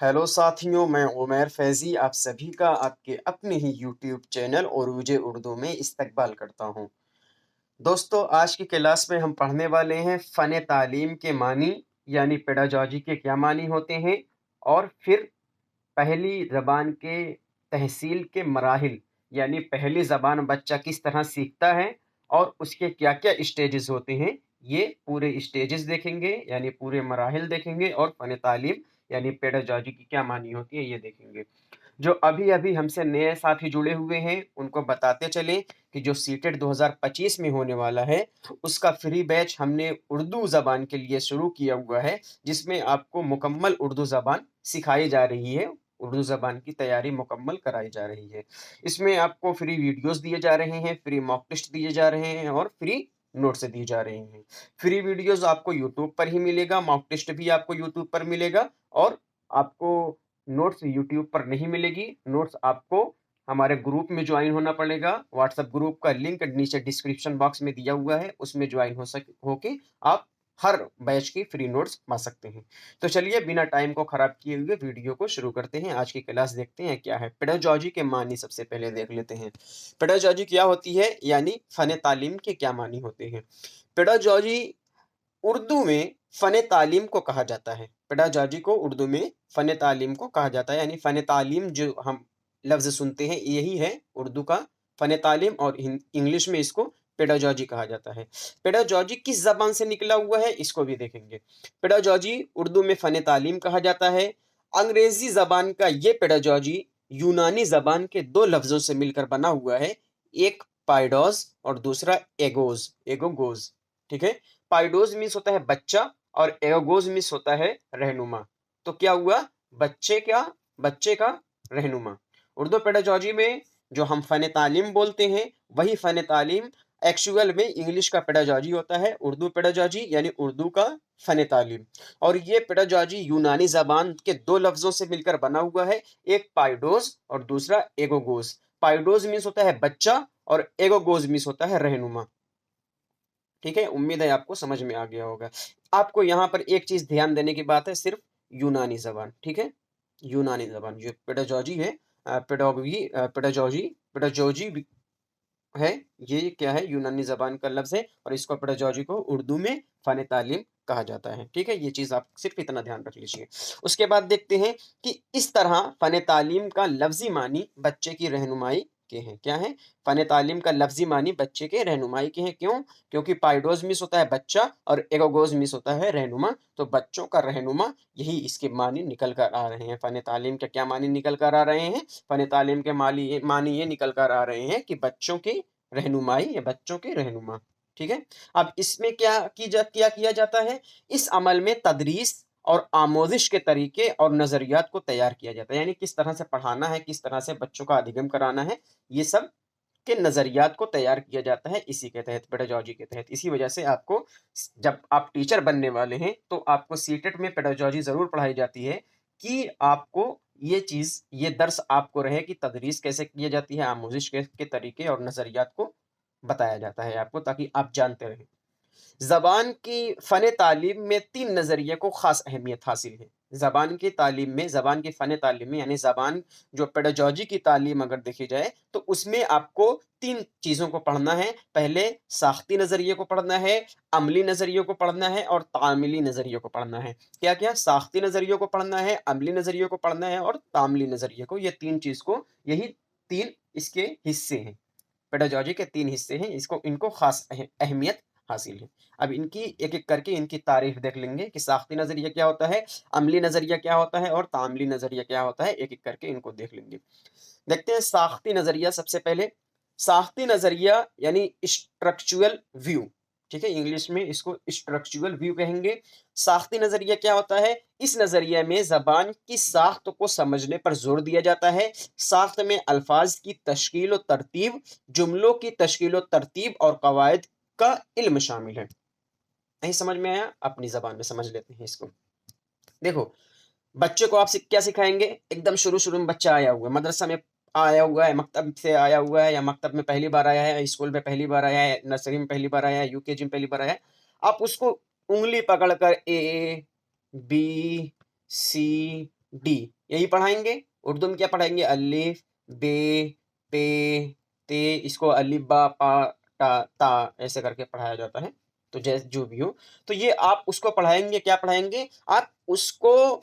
Hello साथियों, मैं उमैर फैज़ी आप सभी का आपके अपने ही यूट्यूब चैनल उरूज उर्दू में इस्तकबाल करता हूँ। दोस्तों, आज की क्लास में हम पढ़ने वाले हैं फ़न तालीम के मानी यानी पेडागॉजी के क्या मानी होते हैं और फिर पहली ज़बान के तहसील के मराहिल यानी पहली ज़बान बच्चा किस तरह सीखता है और उसके क्या-क्या स्टेजेस होते हैं, ये पूरे स्टेजेस देखेंगे यानी पूरे मराहिल देखेंगे और फ़न तालीम यानी पेडागॉजी की क्या मानी होती है, ये देखेंगे। जो अभी-अभी हमसे नए साथी जुड़े हुए हैं, उनको बताते चलें कि जो सीटेट 2025 में होने वाला है, उसका फ्री बैच हमने उर्दू ज़बान के लिए शुरू किया हुआ है, जिसमें आपको मुकम्मल उर्दू ज़बान सिखाई जा रही है, उर्दू ज़बान की तैयारी मुकम्मल कराई जा रही है। इसमें आपको फ्री वीडियोज़ दिए जा रहे हैं, फ्री मॉक टेस्ट दिए जा रहे हैं और फ्री नोट्स दिए जा रहे हैं। फ्री वीडियोज़ आपको यूट्यूब पर ही मिलेगा, मॉक टेस्ट भी आपको यूट्यूब पर मिलेगा और आपको नोट्स यूट्यूब पर नहीं मिलेगी। नोट्स आपको हमारे ग्रुप में ज्वाइन होना पड़ेगा। व्हाट्सएप ग्रुप का लिंक नीचे डिस्क्रिप्शन बॉक्स में दिया हुआ है, उसमें ज्वाइन होके आप हर बैच की फ्री नोट्स पा सकते हैं। तो चलिए बिना टाइम को खराब किए हुए वीडियो को शुरू करते हैं। आज की क्लास देखते हैं क्या है। पेडागॉजी के मानी सबसे पहले देख लेते हैं। पेडागॉजी क्या होती है यानी फन तालीम के क्या मानी होते हैं। पेडागॉजी उर्दू में फ़न तालीम को कहा जाता है। पेडागॉजी को उर्दू में फ़न तालीम को कहा जाता है, यानी फ़न तालीम जो हम लफ्ज़ सुनते हैं, यही है उर्दू का फ़न तालीम और इंग्लिश में इसको पेडागॉजी कहा जाता है। पेडागॉजी किस ज़बान से निकला हुआ है, इसको भी देखेंगे। पेडागॉजी उर्दू में फ़न तालीम कहा जाता है। अंग्रेज़ी ज़बान का ये पेडागॉजी यूनानी ज़बान के दो लफ्ज़ों से मिलकर बना हुआ है, एक पाइडोस और दूसरा एगोगोज़, ठीक है? पाइडोज मीन्स होता है बच्चा और एगोज मीन्स होता है रहनुमा। तो क्या हुआ, बच्चे का रहनुमा। उर्दू पेडागॉजी में जो हम फन तालीम बोलते हैं, वही फन तालीम एक्चुअल में इंग्लिश का पेडागॉजी होता है, उर्दू पेडागॉजी यानी उर्दू का फन तालीम। और ये पेडागॉजी यूनानी जबान के दो लफ्जों से मिलकर बना हुआ है, एक पाइडोज और दूसरा एगोगोज। पाइडोज मीन्स होता है बच्चा और एगोगोज मीन्स होता है रहनुमा। ठीक है, उम्मीद है आपको समझ में आ गया होगा। आपको यहाँ पर एक चीज ध्यान देने की बात है, सिर्फ यूनानी जबान, ठीक है? यूनानी जबान जो पेडागॉजी है, पेडागॉजी है, ये क्या है, यूनानी जबान का लफ्ज है और इसको पेडागॉजी को उर्दू में फन तालीम कहा जाता है। ठीक है, ये चीज आप सिर्फ इतना ध्यान रख लीजिए। उसके बाद देखते हैं कि इस तरह फन तालीम का लफ्जी मानी बच्चे की रहनुमाई के हैं। क्या है? फन तालीम का लफ्जी मानी बच्चे के रहनुमाई के हैं। क्यों? क्योंकि पाइडोज मिस होता है बच्चा और एगोगोज मिस होता है रहनुमा, तो बच्चों का रहनुमा, यही इसके मानी निकल कर आ रहे हैं। फन तालीम के क्या मानी निकल कर आ रहे हैं? फन तालीम के मानी ये निकल कर आ रहे हैं कि बच्चों की रहनुमाई या बच्चों के रहनुमा। ठीक है, अब इसमें क्या किया जाता है, इस अमल में तदरीस और आमोजिश के तरीके और नजरियात को तैयार किया जाता है, यानी किस तरह से पढ़ाना है, किस तरह से बच्चों का अधिगम कराना है, ये सब के नजरियात को तैयार किया जाता है इसी के तहत, पेडागॉजी के तहत। इसी वजह से आपको जब आप टीचर बनने वाले हैं तो आपको सीटेट में पेडागॉजी जरूर पढ़ाई जाती है कि आपको ये चीज, ये दर्स आपको रहे कि तदरीस कैसे की जाती है, आमोजिश के तरीके और नजरियात को बताया जाता है आपको, ताकि आप जानते रहें। ज़बान की फ़न तालीम में 3 नज़रिए को ख़ास अहमियत हासिल है। ज़बान की तालीम में, ज़बान की फ़न तालीम में, यानी ज़बान जो पेडागॉजी की तालीम अगर देखी जाए, तो उसमें आपको 3 चीज़ों को पढ़ना है। पहले साख़्ती नज़रिए को पढ़ना है, अमली नज़रिए को पढ़ना है और तामीली नज़रिए को पढ़ना है। क्या-क्या? साख़्ती नज़रिए को पढ़ना है, अमली नज़रिए को पढ़ना है और तामीली नज़रिए को। ये 3 चीज़ को, यही 3 इसके हिस्से हैं। पेडागॉजी के 3 हिस्से हैं, इनको ख़ास अहमियत हासिल है। अब इनकी एक-एक करके इनकी तारीफ देख लेंगे कि साख़्ती नज़रिया क्या होता है, अमली नज़रिया क्या होता है और तामीली नज़रिया क्या होता है, एक-एक करके इनको देख लेंगे। देखते हैं साख़्ती नज़रिया सबसे पहले। साख़्ती नज़रिया यानी स्ट्रक्चरल व्यू, ठीक है? इंग्लिश में इसको स्ट्रक्चरल व्यू कहेंगे। साख़्ती नज़रिया क्या होता है? इस नज़रिए में ज़बान की साख़्त को समझने पर ज़ोर दिया जाता है। साख़्त में अल्फ़ाज़ की तश्कील और तरतीब, जुमलों की तश्कील और तरतीब और कवायद का इल्म शामिल है। नहीं समझ में आया? अपनी ज़बान में समझ लेते हैं इसको। देखो, बच्चे को आप क्या सिखाएँगे? एकदम शुरू-शुरू में बच्चा आया हुआ है, मदरसा में आया हुआ है, मकतब से आया हुआ है या मकतब में पहली बार आया है, स्कूल में पहली बार आया है, नर्सरी में पहली बार आया है, यूकेजी में पहली बार आया है। आप उसको उँगली पकड़कर ए, बी, सी डी, यही पढ़ाएंगे। उर्दू में क्या पढ़ाएंगे? अलिफ, बे, पे, ते, इसको अलिफ बा पा टा ता ऐसे करके पढ़ाया जाता है। तो जैसे जो भी हो, तो ये आप उसको पढ़ाएंगे, क्या पढ़ाएंगे आप उसको?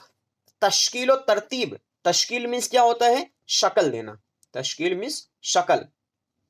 तश्कील और तरतीब। तश्कील मीन्स क्या होता है? शक्ल देना। तश्कील मीन्स शक्ल,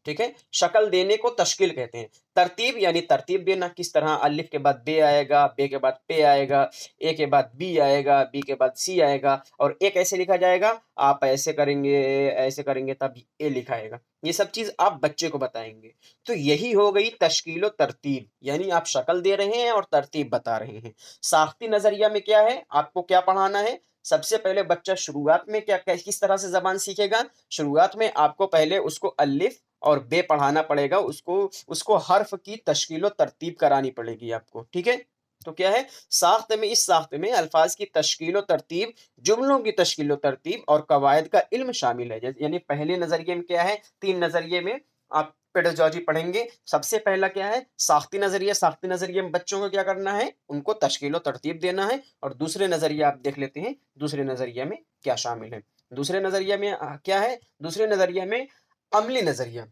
ठीक है, शक्ल देने को तश्कील कहते हैं। तरतीब यानी तरतीब देना, किस तरह? अलिफ के बाद बे आएगा, बे के बाद पे आएगा, ए के बाद बी आएगा, बी के बाद सी आएगा, और ए कैसे लिखा जाएगा? आप ऐसे करेंगे तब ए लिखा आएगा। ये सब चीज आप बच्चे को बताएंगे। तो यही हो गई तश्कील और तरतीब, यानी आप शक्ल दे रहे हैं और तरतीब बता रहे हैं। साख्ती नजरिया में क्या है, आपको क्या पढ़ाना है? सबसे पहले बच्चा शुरुआत में क्या किस तरह से जबान सीखेगा? शुरुआत में आपको पहले उसको अलिफ और बे पढ़ाना पड़ेगा, उसको उसको हर्फ की तश्कील और तरतीब करानी पड़ेगी आपको, ठीक है। तो क्या है साख्त में? इस साख्त में अल्फाज की तश्कील और तरतीब, जुमलों की तश्कील और तरतीब और कवायद का इल्म शामिल है। यानी पहले नजरिए में क्या है? 3 नजरिए में आप पेडागॉजी पढ़ेंगे। सबसे पहला क्या है? साख्ती नजरिया। साख्ती नजरिए में बच्चों को क्या करना है? उनको तश्कील और तरतीब देना है। और दूसरे नजरिए आप देख लेते हैं, दूसरे नजरिए में क्या शामिल है। दूसरे नजरिए में क्या है? दूसरे नजरिए में अमली नजरिया,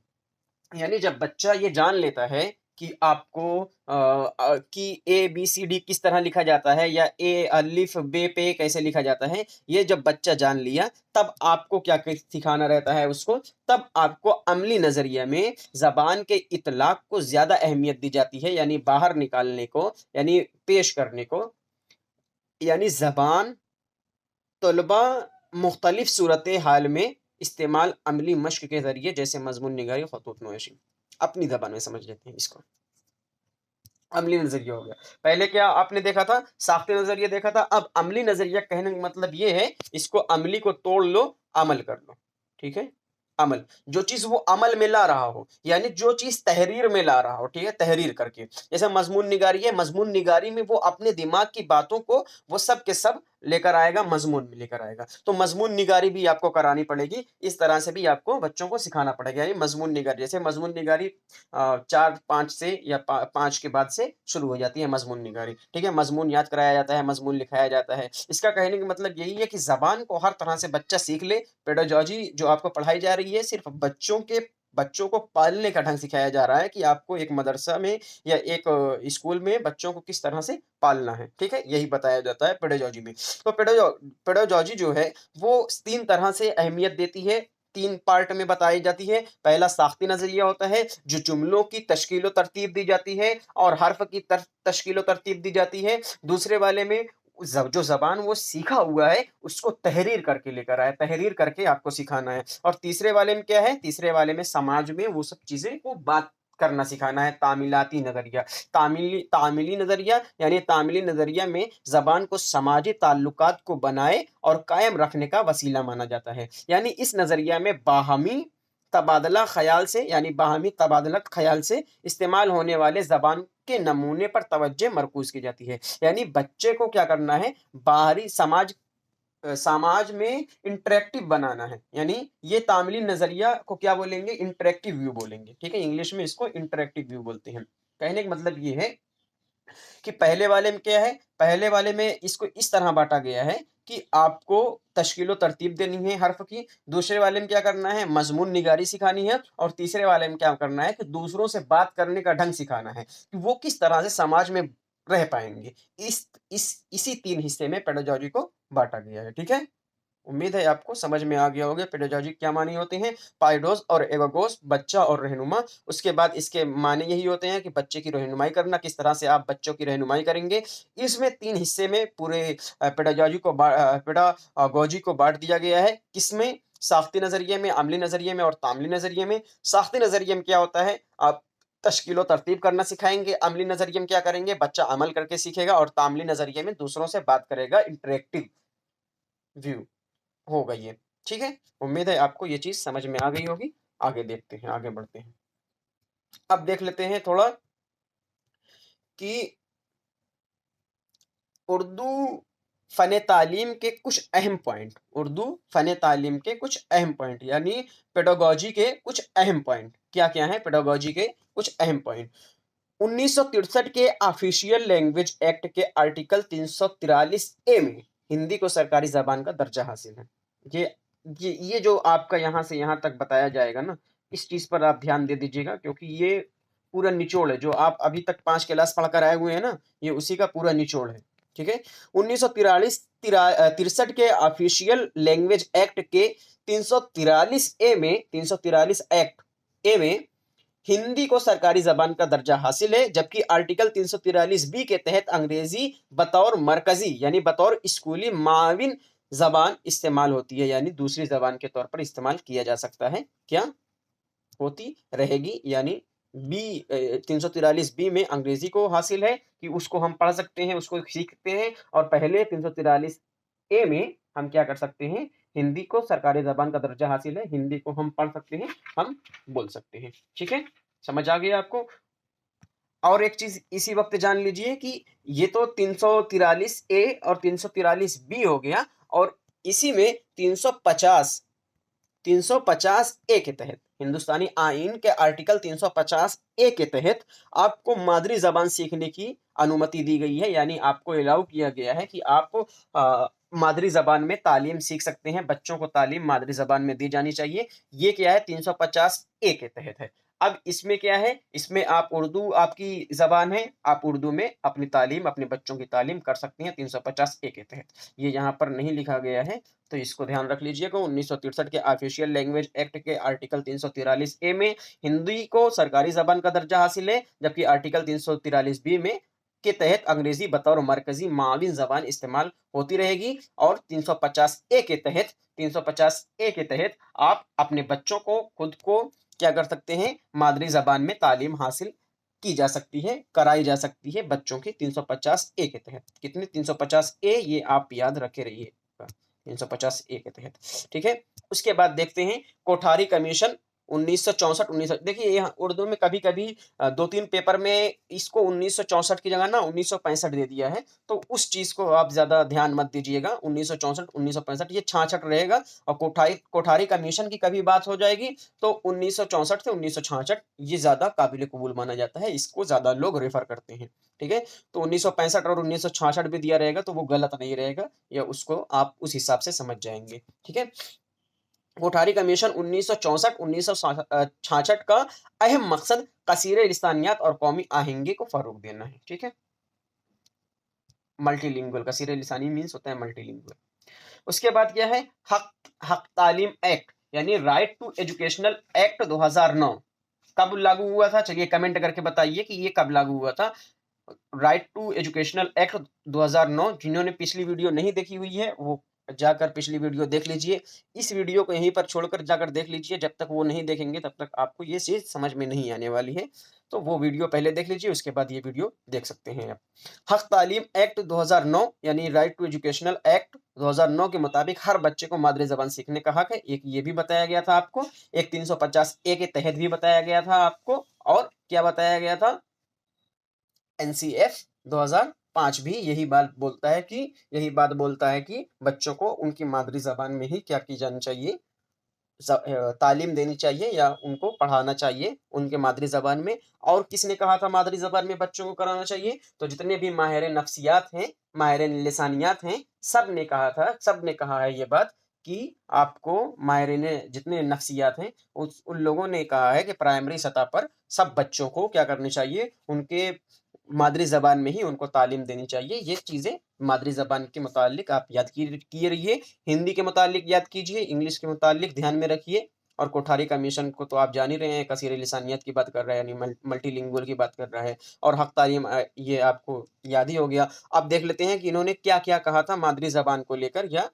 यानी जब बच्चा ये जान लेता है कि आपको कि ए बी सी डी किस तरह लिखा जाता है, या ए अलिफ बे पे कैसे लिखा जाता है, ये जब बच्चा जान लिया, तब आपको क्या सिखाना रहता है उसको? तब आपको अमली नजरिया में जबान के इतलाक को ज्यादा अहमियत दी जाती है, यानी बाहर निकालने को, यानी पेश करने को। यानी जबान तलबा मुख्तलिफ सूरत हाल में इस्तेमाल अमली मश्क के जरिए, जैसे मजमून निगारी, खतूत नोशी। अपनी जबान में समझ लेते हैं इसको। अमली नजरिया हो गया। पहले क्या आपने देखा था? साख्ती नजरिया देखा था। अब अमली नजरिया कहने का मतलब ये है, इसको अमली को तोड़ लो, अमल कर लो, ठीक है। अमल, जो चीज वो अमल में ला रहा हो, यानी जो चीज तहरीर में ला रहा हो, ठीक है, तहरीर करके। जैसे मजमून निगारी है, मजमून निगारी में वो अपने दिमाग की बातों को वो सब के सब लेकर आएगा, मजमून में लेकर आएगा। तो मजमून निगारी भी आपको करानी पड़ेगी। इस तरह से भी आपको बच्चों को सिखाना पड़ेगा। यानी मजमून निगारी, जैसे मजमून निगारी 4-5 से या 5 के बाद से शुरू हो जाती है मजमून निगारी, ठीक है। मजमून याद कराया जाता है, मजमून लिखाया जाता है। इसका कहने का मतलब यही है कि जबान को हर तरह से बच्चा सीख ले। पेडागॉजी जो आपको पढ़ाई जा रही है, सिर्फ बच्चों को पालने का ढंग सिखाया जा रहा है, कि आपको एक मदरसा में या एक स्कूल में बच्चों को किस तरह से पालना है, ठीक है, यही बताया जाता है पेडागॉजी में। तो पेडागॉजी जो है वो 3 तरह से अहमियत देती है, 3 पार्ट में बताई जाती है। पहला साख्ती नजरिया होता है, जो जुमलों की तश्कील तरतीब दी जाती है और हर्फ की तश्कील तरतीब दी जाती है। दूसरे वाले में जो जबान वो सीखा हुआ है उसको तहरीर करके लेकर आए, तहरीर करके आपको सिखाना है। और तीसरे वाले में क्या है? तीसरे वाले में समाज में वो सब चीजें को बात करना सिखाना है, तामीलाती नजरिया। तामीली नजरिया, यानी तामीली नजरिया में जबान को समाजी ताल्लुकात को बनाए और कायम रखने का वसीला माना जाता है। यानी इस नजरिया में बाहमी तबादला ख्याल से, यानी बाहमी तबादला ख्याल से इस्तेमाल होने वाले जबान के नमूने पर तवज्जो मरकूज की जाती है। यानी बच्चे को क्या करना है? बाहरी समाज में इंटरेक्टिव बनाना है। यानी ये तामीली नजरिया को क्या बोलेंगे? इंटरेक्टिव व्यू बोलेंगे, ठीक है। इंग्लिश में इसको इंटरेक्टिव व्यू बोलते हैं। कहने का मतलब ये है कि पहले वाले में क्या है? पहले वाले में इसको इस तरह बांटा गया है कि आपको तश्कील तरतीब देनी है हर्फ की। दूसरे वाले में क्या करना है? मजमून निगारी सिखानी है। और तीसरे वाले में क्या करना है? कि दूसरों से बात करने का ढंग सिखाना है, कि वो किस तरह से समाज में रह पाएंगे। इसी 3 हिस्से में पेडागॉजी को बांटा गया है, ठीक है। उम्मीद है आपको समझ में आ गया होगा पेडागॉजी क्या मानी होते हैं। पाइडोस और एगोगोस, बच्चा और रहनुमा। उसके बाद इसके माने यही होते हैं कि बच्चे की रहनुमाई करना, किस तरह से आप बच्चों की रहनुमाई करेंगे। इसमें 3 हिस्से में पूरे पेडागॉजी को बांट दिया गया है। किसमें? साख्ती नजरिए में, अमली नजरिए में और तामली नजरिए में। साख्ती नजरिए में क्या होता है? आप तश्कील तरतीब करना सिखाएंगे। अमली नजरिए में क्या करेंगे? बच्चा अमल करके सीखेगा। और तामली नजरिए में दूसरों से बात करेगा, इंटरेक्टिव व्यू होगा ये, ठीक है। उम्मीद है आपको ये चीज समझ में आ गई होगी। आगे देखते हैं, आगे बढ़ते हैं। अब देख लेते हैं थोड़ा कि उर्दू फन तालीम के कुछ अहम पॉइंट, उर्दू फन तालीम के कुछ अहम पॉइंट, यानी पेडागॉजी के कुछ अहम पॉइंट क्या क्या है? पेडागॉजी के कुछ अहम पॉइंट। 1963 के ऑफिशियल लैंग्वेज एक्ट के आर्टिकल 343 ए में हिंदी को सरकारी ज़बान का दर्जा हासिल है। ये ये जो आपका यहाँ से यहाँ तक बताया जाएगा ना, इस चीज़ पर आप ध्यान दे दीजिएगा, क्योंकि ये पूरा निचोड़ है, जो आप अभी तक 5 क्लास पढ़कर आए हुए हैं ना, ये उसी का पूरा निचोड़ है, ठीक है? 1943 के ऑफिशियल लैंग्वेज एक्ट के 343 ए में 343 एक्ट ए में हिंदी को सरकारी जबान का दर्जा हासिल है, जबकि आर्टिकल 343 बी के तहत अंग्रेजी बतौर मरकजी यानी बतौर स्कूली माविन जबान इस्तेमाल होती है, यानी दूसरी जबान के तौर पर इस्तेमाल किया जा सकता है, क्या होती रहेगी, यानी बी 343 बी में अंग्रेजी को हासिल है कि उसको हम पढ़ सकते हैं, उसको सीखते हैं, और पहले 343 ए में हम क्या कर सकते हैं, हिंदी को सरकारी जबान का दर्जा हासिल है, हिंदी को हम पढ़ सकते हैं, हम बोल सकते हैं, ठीक है? समझ आ गया आपको? और एक चीज इसी वक्त जान लीजिए कि ये तो 343 ए और 343 बी हो गया, और इसी में 350 ए के तहत, हिंदुस्तानी आइन के आर्टिकल 350 ए के तहत आपको मादरी जबान सीखने की अनुमति दी गई है, यानी आपको अलाउ किया गया है कि आप मादरी जबान में तालीम सीख सकते हैं, बच्चों को तालीम मादरी जबान में दी जानी चाहिए। ये क्या है, 350 ए के तहत है। अब इसमें क्या है, इसमें आप उर्दू आपकी जबान है, आप उर्दू में अपनी तालीम, अपने बच्चों की तालीम कर सकते हैं 350 ए के तहत। ये यहाँ पर नहीं लिखा गया है, तो इसको ध्यान रख लीजिएगा। 1963 के ऑफिशियल लैंग्वेज एक्ट के आर्टिकल 343 ए में हिंदी को सरकारी जबान का दर्जा हासिल है, जबकि आर्टिकल 343 बी में के तहत अंग्रेजी बतौर मरकजी माविन जबान इस्तेमाल होती रहेगी, और 350 ए के तहत 350 ए के तहत आप अपने बच्चों को, खुद को क्या कर सकते हैं, मादरी जबान में तालीम हासिल की जा सकती है, कराई जा सकती है बच्चों की 350 ए के तहत। कितने, 350 ए, ये आप याद रखे रहिए, 350 ए के तहत, ठीक है? उसके बाद देखते हैं कोठारी कमीशन 1964 19, देखिए यहाँ उर्दू में कभी कभी 2-3 पेपर में इसको 1964 की जगह ना 1965 दे दिया है, तो उस चीज को आप ज्यादा ध्यान मत दीजिएगा। 1964 1965 ये 66 रहेगा, और कोठारी कमीशन की कभी बात हो जाएगी तो 1964 से 1966 ये ज्यादा काबिल कबूल माना जाता है, इसको ज्यादा लोग रेफर करते हैं, ठीक है? तो 1965 और 1966 भी दिया रहेगा तो वो गलत नहीं रहेगा, या उसको आप उस हिसाब से समझ जाएंगे, ठीक है? कोठारी कमीशन 1964-1966 का अहम मकसद कसीरे लिसानियात और कौमी आहंगी को फरोग देना है, ठीक है? मल्टीलिंगुअल, कसीरे लिसानी मीन्स होता है मल्टीलिंगुअल। उसके बाद क्या है, हक हक तालीम एक्ट यानी राइट टू एजुकेशनल एक्ट 2009 कब लागू हुआ था? चलिए कमेंट करके बताइए कि ये कब लागू हुआ था। राइट टू एजुकेशनल एक्ट 2009, जिन्होंने पिछली वीडियो नहीं देखी हुई है वो जाकर पिछली वीडियो देख लीजिए, इस वीडियो को यहीं पर छोड़कर जाकर देख लीजिए, जब तक वो नहीं देखेंगे तब तक आपको ये चीज समझ में नहीं आने वाली है, तो वो वीडियो पहले देख लीजिए, उसके बाद ये वीडियो देख सकते हैं आप। हक तालीम एक्ट 2009 यानी राइट टू एजुकेशनल एक्ट 2009 के मुताबिक हर बच्चे को मादरी जबान सीखने का हक है, एक ये भी बताया गया था आपको, एक 350 ए के तहत भी बताया गया था आपको, और क्या बताया गया था, एनसीएफ 2005 भी यही बात बोलता है कि बच्चों को उनकी मादरी जबान में ही क्या की जानी चाहिए, तालीम देनी चाहिए, या उनको पढ़ाना चाहिए उनके मादरी जबान में। और किसने कहा था मादरी जबान में बच्चों को कराना चाहिए? तो जितने भी माहिर नफ्सियात हैं, माहिर लिसानियात हैं, सब ने कहा है ये बात कि आपको माहिरीन जितने नफ्सियात हैं उन लोगों ने कहा है कि प्राइमरी सतह पर सब बच्चों को क्या करनी चाहिए, उनके मादरी जबान में ही उनको तालीम देनी चाहिए। ये चीजें मादरी जबान के मुतालिक आप याद किए रहिए, हिंदी के मुतालिक याद कीजिए, इंग्लिश के मुतालिक ध्यान में रखिए। और कोठारी कमीशन को तो आप जान ही रहे हैं, कसीर लिसानियत की बात कर रहा है, यानी मल्टीलिंगुअल की बात कर रहा है, और हक तालीम ये आपको याद ही हो गया। अब देख लेते हैं कि इन्होंने क्या क्या कहा था मादरी जबान को लेकर, या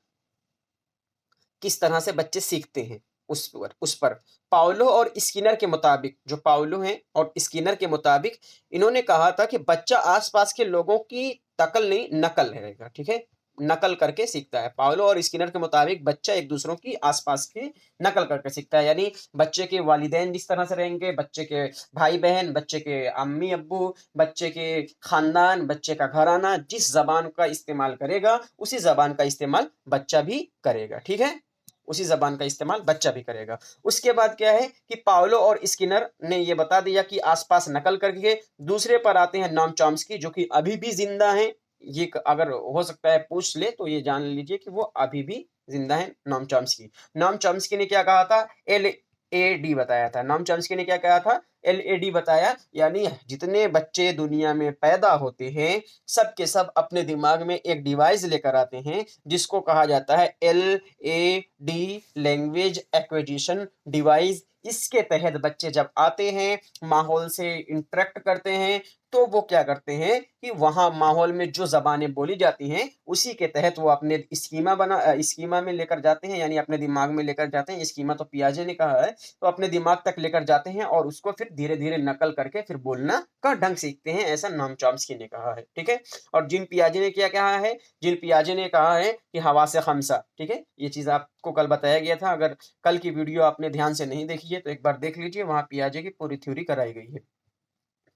किस तरह से बच्चे सीखते हैं उस पर पाउलो और स्किनर के मुताबिक, जो पाउलो हैं और स्किनर के मुताबिक इन्होंने कहा था कि बच्चा आसपास के लोगों की नकल नहीं, नकल रहेगा, ठीक है? नकल करके सीखता है। पाउलो और स्किनर के मुताबिक बच्चा एक दूसरों की आसपास की नकल करके सीखता है, यानी बच्चे के वालिदैन जिस तरह से रहेंगे, बच्चे के भाई बहन, बच्चे के अम्मी अब्बू, बच्चे के खानदान, बच्चे का घराना जिस जबान का इस्तेमाल करेगा उसी जबान का इस्तेमाल बच्चा भी करेगा, ठीक है? उसी जबान का इस्तेमाल बच्चा भी करेगा। उसके बाद क्या है कि पाउलो और स्किनर ने यह बता दिया कि आसपास नकल करके। दूसरे पर आते हैं नॉम चॉम्स्की, जो कि अभी भी जिंदा हैं, ये अगर हो सकता है पूछ ले तो ये जान लीजिए कि वो अभी भी जिंदा है, नोम चॉम्स्की। नोम चॉम्स्की ने क्या कहा था? LAD बताया था। नोम चॉम्स्की ने क्या कहा था? LAD बताया, यानी जितने बच्चे दुनिया में पैदा होते हैं सब के सब अपने दिमाग में एक डिवाइस लेकर आते हैं जिसको कहा जाता है LAD, लैंग्वेज एक्विजिशन डिवाइस। इसके तहत बच्चे जब आते हैं, माहौल से इंटरेक्ट करते हैं, तो वो क्या करते हैं कि वहां माहौल में जो जबानें बोली जाती हैं उसी के तहत वो अपने स्कीमा में लेकर जाते हैं, यानी अपने दिमाग में लेकर जाते हैं। स्कीमा तो पियाजे ने कहा है, तो अपने दिमाग तक लेकर जाते हैं और उसको फिर धीरे धीरे नकल करके फिर बोलना का ढंग सीखते हैं, ऐसा नोम चॉम्स्की ने कहा है। ठीक है। और जीन पियाजे ने क्या कहा है? जीन पियाजे ने कहा है कि हवा से खमसा। ठीक है, ये चीज आपको कल बताया गया था। अगर कल की वीडियो आपने ध्यान से नहीं देखी है तो एक बार देख लीजिए, वहां पियाजे की पूरी थ्योरी कराई गई है।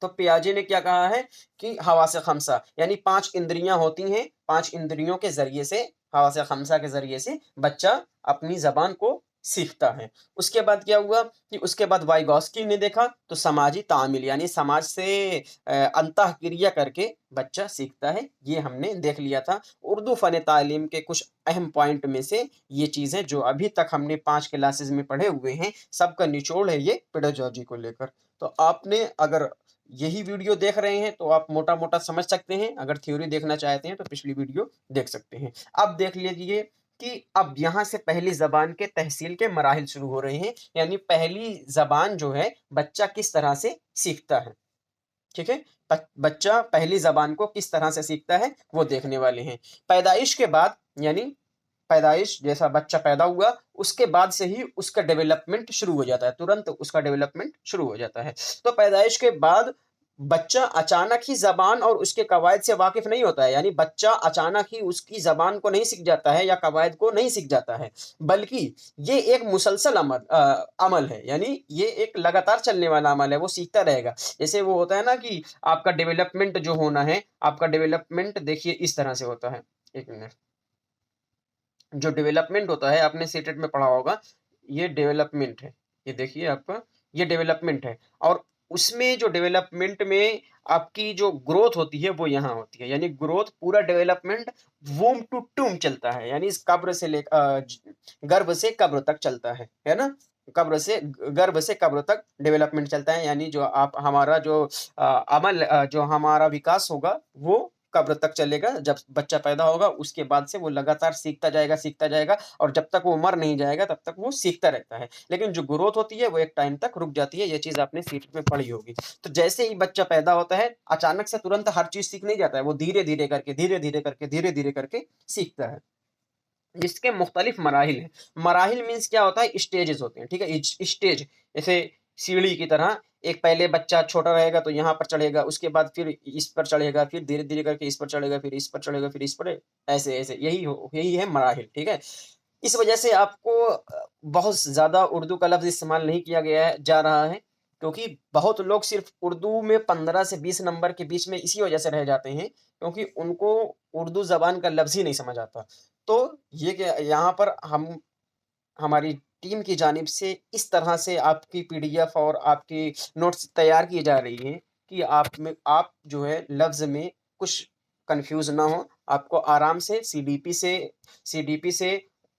तो पियाजे ने क्या कहा है कि हवा से खमसा, यानी 5 इंद्रियां होती हैं, 5 इंद्रियों के जरिए से, हवा से खमसा के जरिए से बच्चा अपनी जबान को सीखता है। उसके बाद क्या हुआ कि उसके बाद वाइगॉस्की ने देखा तो समाजी तामील, यानी समाज से अंतःक्रिया करके बच्चा सीखता है, ये हमने देख लिया था। उर्दू फन तालीम के कुछ अहम पॉइंट में से ये चीजें जो अभी तक हमने 5 क्लासेस में पढ़े हुए हैं, सबका निचोड़ है ये पेडागोजी को लेकर। तो आपने अगर यही वीडियो देख रहे हैं तो आप मोटा मोटा समझ सकते हैं। अगर थ्योरी देखना चाहते हैं तो पिछली वीडियो देख सकते हैं। अब देख लीजिए कि अब यहाँ से पहली जबान के तहसील के मराहिल शुरू हो रहे हैं, यानी पहली जबान जो है बच्चा किस तरह से सीखता है। ठीक है, बच्चा पहली जबान को किस तरह से सीखता है वो देखने वाले हैं। पैदाइश के बाद, यानी पैदाइश जैसा बच्चा पैदा हुआ उसके बाद से ही उसका डेवलपमेंट शुरू हो जाता है, तुरंत उसका डेवलपमेंट शुरू हो जाता है। तो पैदाइश के बाद बच्चा अचानक ही जबान और उसके कवायद से वाकिफ नहीं होता है, यानी बच्चा अचानक ही उसकी जबान को नहीं सीख जाता है या कवायद को नहीं सीख जाता है, बल्कि ये एक मुसलसल अमल है, यानी ये एक लगातार चलने वाला अमल है, वो सीखता रहेगा। जैसे वो होता है ना कि आपका डेवलपमेंट जो होना है, आपका डेवलपमेंट देखिए इस तरह से होता है। एक मिनट, जो डेवलपमेंट होता है आपने सीटेट में पढ़ा होगा, ये डेवलपमेंट है, ये देखिए आपका ये डेवलपमेंट है। और उसमें जो डेवलपमेंट में आपकी जो ग्रोथ होती है वो यहाँ होती है, यानी ग्रोथ पूरा डेवलपमेंट वूम टू टूम चलता है, यानी इस कब्र से ले गर्भ से कब्र तक चलता है ना। गर्भ से कब्र तक डेवलपमेंट चलता है, यानी जो आप हमारा जो जो हमारा विकास होगा वो कब्र तक चलेगा। जब बच्चा पैदा होगा उसके बाद से वो लगातार सीखता जाएगा और जब तक वो मर नहीं जाएगा तब तक वो सीखता रहता है। लेकिन जो ग्रोथ होती है वो एक टाइम तक रुक जाती है, ये चीज आपने सीट में पढ़ी होगी। तो जैसे ही बच्चा पैदा होता है अचानक से तुरंत हर चीज सीख नहीं जाता है, वो धीरे धीरे करके सीखता है, जिसके मुख्तलिफ मराहिल हैं। मराहिल मीन्स क्या होता है? स्टेजेस होते हैं। ठीक है, स्टेज जैसे सीढ़ी की तरह, एक पहले बच्चा छोटा रहेगा तो यहाँ पर चढ़ेगा, उसके बाद फिर इस पर चढ़ेगा, फिर धीरे धीरे करके इस पर चढ़ेगा, फिर इस पर चढ़ेगा, फिर इस पर, ऐसे ऐसे, यही है मराहिल। ठीक है, इस वजह से आपको बहुत ज्यादा उर्दू का लफ्ज इस्तेमाल नहीं किया गया है जा रहा है, क्योंकि बहुत लोग सिर्फ उर्दू में 15 से 20 नंबर के बीच में इसी वजह से रह जाते हैं क्योंकि उनको उर्दू जबान का लफ्ज ही नहीं समझ आता। तो ये क्या, यहाँ पर हम हमारी टीम की जानिब से इस तरह से आपकी पीडीएफ और आपकी नोट्स तैयार की जा रही हैं कि आप जो है लफ्ज में कुछ कंफ्यूज ना हो, आपको आराम से सीडीपी से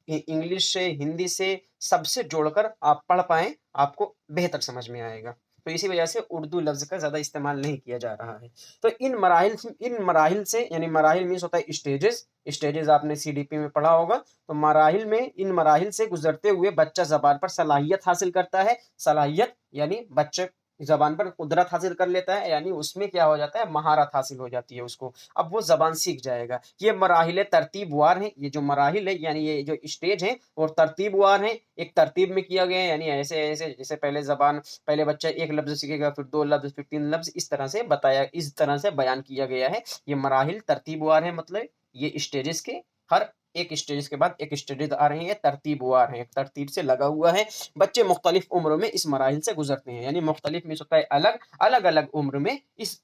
इंग्लिश से, हिंदी से, सबसे जोड़कर आप पढ़ पाएं, आपको बेहतर समझ में आएगा। तो इसी वजह से उर्दू लफ्ज का ज्यादा इस्तेमाल नहीं किया जा रहा है। तो इन मराहिल से, यानी मराहिल मीन्स होता है स्टेजेस, स्टेजेस आपने सीडीपी में पढ़ा होगा। तो मराहिल में, इन मराहिल से गुजरते हुए बच्चा जबान पर सलाहियत हासिल करता है। सलाहियत यानी बच्चे जबान पर कुदरत हासिल कर लेता है, यानी उसमें क्या हो जाता है, महारत हासिल हो जाती है उसको। अब वो जबान सीख जाएगा। ये मराहिल तरतीबवार हैं, ये जो मराहिल है यानी ये जो स्टेज है वो तरतीबवार हैं, एक तरतीब में किया गया है, यानी ऐसे ऐसे, जैसे पहले बच्चा एक लफ्ज सीखेगा, फिर 2 लफ्ज, फिर 3 लफ्ज, इस तरह से बयान किया गया है। ये मराहिल तरतीबवार है, मतलब ये स्टेजेस के हर एक स्टेज के बाद एक स्टेज आ रहे हैं, तरतीबवार हैं, एक तरतीब से लगा हुआ है। बच्चे मुख्तलिफ उम्र में इस मराहिल से गुजरते हैं, यानी मुख्तलिफ में होता है अलग अलग अलग उम्र में इस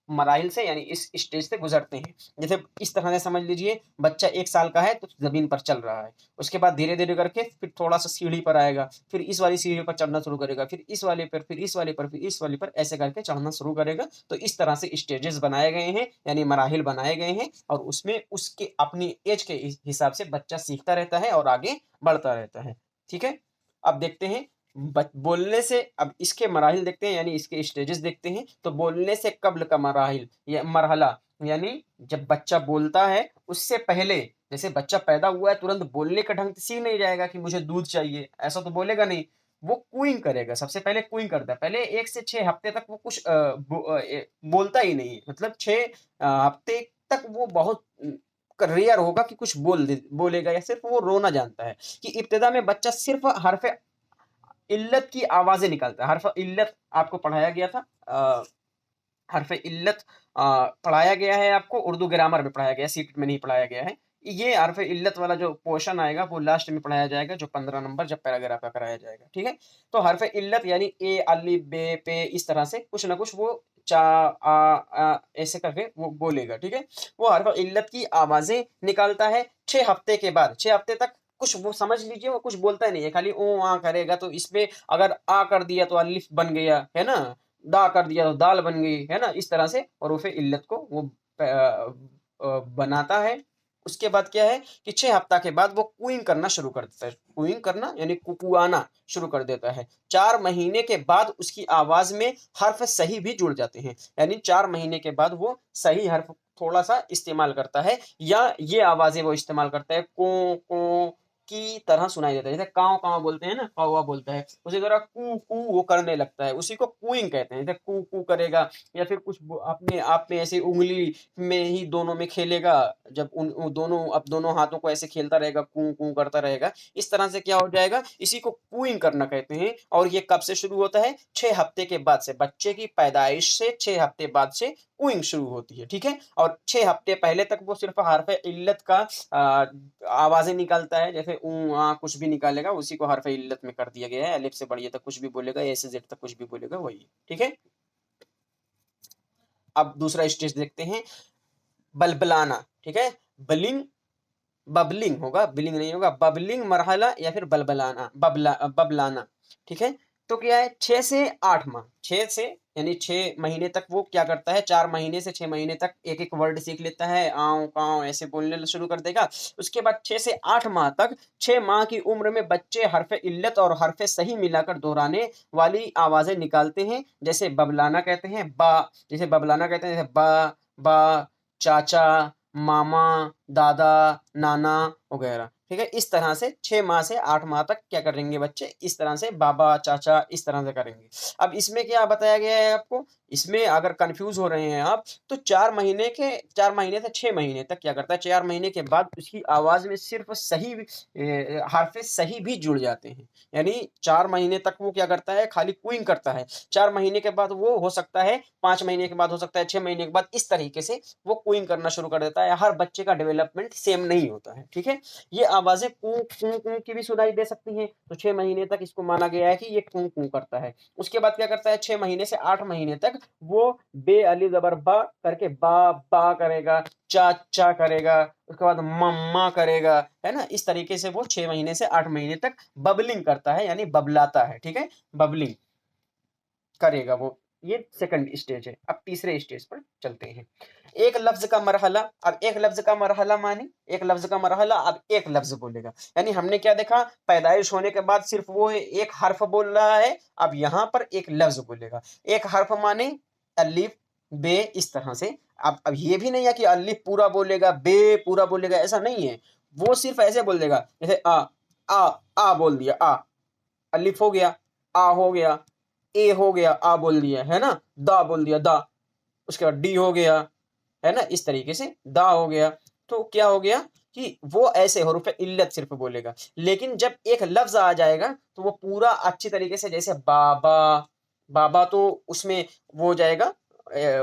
मराहिल से यानी इस स्टेज से गुजरते हैं। जैसे इस तरह से समझ लीजिए, बच्चा 1 साल का है तो ज़मीन पर चल रहा है। उसके बाद धीरे-धीरे करके फिर थोड़ा-सा सीढ़ी पर आएगा, फिर इस वाली सीढ़ी पर चढ़ना शुरू करेगा, फिर इस वाले पर, फिर इस वाले पर, फिर इस वाले पर, ऐसे करके चढ़ना शुरू करेगा। तो इस तरह से स्टेजेस बनाए गए हैं, यानी मराहिल बनाए गए हैं और उसमें उसके अपनी ऐज के हिसाब से बच्चा सीखता रहता है और आगे बढ़ता रहता है। ठीक है? अब देखते हैं बोलने से, अब इसके मराहिल देखते हैं, यानी इसके स्टेजेस देखते हैं। तो बोलने से कब्ल का मराहिल या मरहला, यानी जब बच्चा बोलता है उससे पहले, जैसे बच्चा पैदा हुआ है तुरंत बोलने का ढंग सीख नहीं जाएगा कि मुझे दूध चाहिए, ऐसा तो बोलेगा नहीं। वो कूइंग करेगा, सबसे पहले कूइंग करता है। पहले 1 से 6 हफ्ते तक वो कुछ बोलता ही नहीं है। मतलब 6 हफ्ते तक वो बहुत रेयर होगा कि कुछ बोलेगा, या सिर्फ वो रोना जानता है। कि इब्तिदा में बच्चा सिर्फ हरफ इल्लत की आवाजें निकालता है। हरफ इल्लत आपको पढ़ाया गया था, हरफ इल्लत पढ़ाया गया है आपको, उर्दू ग्रामर में पढ़ाया गया है, सीटेट में नहीं पढ़ाया गया है। ये हरफ इल्लत वाला जो पोर्शन आएगा वो लास्ट में पढ़ाया जाएगा, जो 15 नंबर जब पैराग्राफ का कराया जाएगा। ठीक है? तो हरफ इल्लत यानी ए, अलिफ, बे, पे, इस तरह से कुछ ना कुछ वो चा, ऐसे करके वो बोलेगा। ठीक है? वो हरफ इल्लत की आवाजें निकालता है 6 हफ्ते के बाद। 6 हफ्ते तक कुछ वो समझ लीजिए वो कुछ बोलता ही नहीं है, खाली ओ आ करेगा। तो इसमें अगर आ कर दिया तो अलिफ बन गया, है ना? दा कर दिया तो दाल बन गई, है ना? इस तरह से हरूफ इल्लत को वो बनाता है। उसके बाद क्या है कि 6 हफ्ता के बाद वो कूइंग करना शुरू कर देता है। कूइंग करना यानी कुकुआना शुरू कर देता है। 4 महीने के बाद उसकी आवाज में हर्फ सही भी जुड़ जाते हैं, यानी 4 महीने के बाद वो सही हर्फ थोड़ा सा इस्तेमाल करता है, या ये आवाजें वो इस्तेमाल करता है को की तरह सुनाई देता है। जैसे काव काव बोलते हैं ना, कौवा बोलता है, उसी तरह कू कू वो करने लगता है, उसी को कूइंग कहते हैं। जैसे कू कू करेगा, या फिर कुछ अपने आप में ऐसे उंगली में ही दोनों में खेलेगा, जब उन दोनों, अब दोनों हाथों को ऐसे खेलता रहेगा, कू कू करता रहेगा। इस तरह से क्या हो जाएगा, इसी को कूइंग करना कहते हैं। और ये कब से शुरू होता है? 6 हफ्ते के बाद से, बच्चे की पैदाइश से 6 हफ्ते बाद से कूइंग शुरू होती है। ठीक है? और 6 हफ्ते पहले तक वो सिर्फ हरफ इल्लत का आवाजें निकालता है। जैसे ऊ आ कुछ भी निकालेगा, उसी को हरफ इल्लत में कर दिया गया है। अलिफ से बढ़िया तक कुछ भी बोलेगा, ए से जेड तक कुछ भी बोलेगा, वही। ठीक है? अब दूसरा स्टेज देखते हैं, बलबलाना। ठीक है? बलिंग, बबलिंग होगा, बिलिंग नहीं होगा। बबलिंग मरहला या फिर बलबलाना, बबलाना। ठीक है? तो क्या है, 6 से 8 माह, 6 से यानी 6 महीने तक वो क्या करता है, 4 महीने से 6 महीने तक एक एक वर्ड सीख लेता है, आव काव ऐसे बोलने शुरू कर देगा। उसके बाद 6 से 8 माह तक, 6 माह की उम्र में बच्चे हरफ इल्लत और हरफ सही मिलाकर दोहराने वाली आवाजें निकालते हैं। जैसे बबलाना कहते हैं बा, जैसे बबलाना कहते हैं, जैसे बा, बा, चाचा, मामा, दादा, नाना वगैरह। ठीक है? इस तरह से 6 माह से 8 माह तक क्या करेंगे बच्चे, इस तरह से बाबा, चाचा, इस तरह से करेंगे। अब इसमें क्या बताया गया है आपको, इसमें अगर कंफ्यूज हो रहे हैं आप, तो 4 महीने से 6 महीने तक क्या करता है, 4 महीने के बाद उसकी आवाज में सिर्फ सही हरफ सही भी जुड़ जाते हैं। यानी 4 महीने तक वो क्या करता है, खाली क्यूइंग करता है। 4 महीने के बाद वो हो सकता है, 5 महीने के बाद हो सकता है, 6 महीने के बाद, इस तरीके से वो क्यूइंग करना शुरू कर देता है। हर बच्चे का डेवलपमेंट सेम नहीं होता है। ठीक है? ये आवाजें कू कू कू की भी सुनाई दे सकती हैं। तो 6 महीने तक इसको माना गया है कि ये कू कू करता है। उसके बाद क्या करता है, 6 महीने से 8 महीने तक वो बे अली जबर बा करके बा बा करेगा, चा चा करेगा, उसके बाद मम्मा करेगा, है ना? इस तरीके से वो 6 महीने से 8 महीने तक बबलिंग करता है, यानी बबलाता है। ठीक है? बबलिंग करेगा वो। ये सेकंड स्टेज है। अब तीसरे स्टेज पर चलते हैं। एक लफ्ज का मरहला। अब एक लफ्ज का मरहला माने, एक लफ्ज का मरहला, अब एक लफ्ज बोलेगा। यानी हमने क्या देखा, पैदाइश होने के बाद सिर्फ वो एक हर्फ बोल रहा है। अब यहां पर एक लफ्ज बोलेगा। एक हर्फ माने अलिफ, बे, इस तरह से। अब ये भी नहीं है कि अलिफ पूरा बोलेगा, बे पूरा बोलेगा, ऐसा नहीं है। वो सिर्फ ऐसे बोल देगा, जैसे आ बोल दिया, आ, अलिफ हो गया, आ हो गया, ए हो गया, आ बोल दिया, है ना? दा बोल दिया, दा। उसके बाद डी हो गया, है ना? इस तरीके से दा हो गया। तो क्या हो गया कि वो ऐसे हरूफ इल्लत सिर्फ बोलेगा। लेकिन जब एक लफ्ज आ जाएगा तो वो पूरा अच्छी तरीके से, जैसे बाबा, बाबा तो उसमें वो हो जाएगा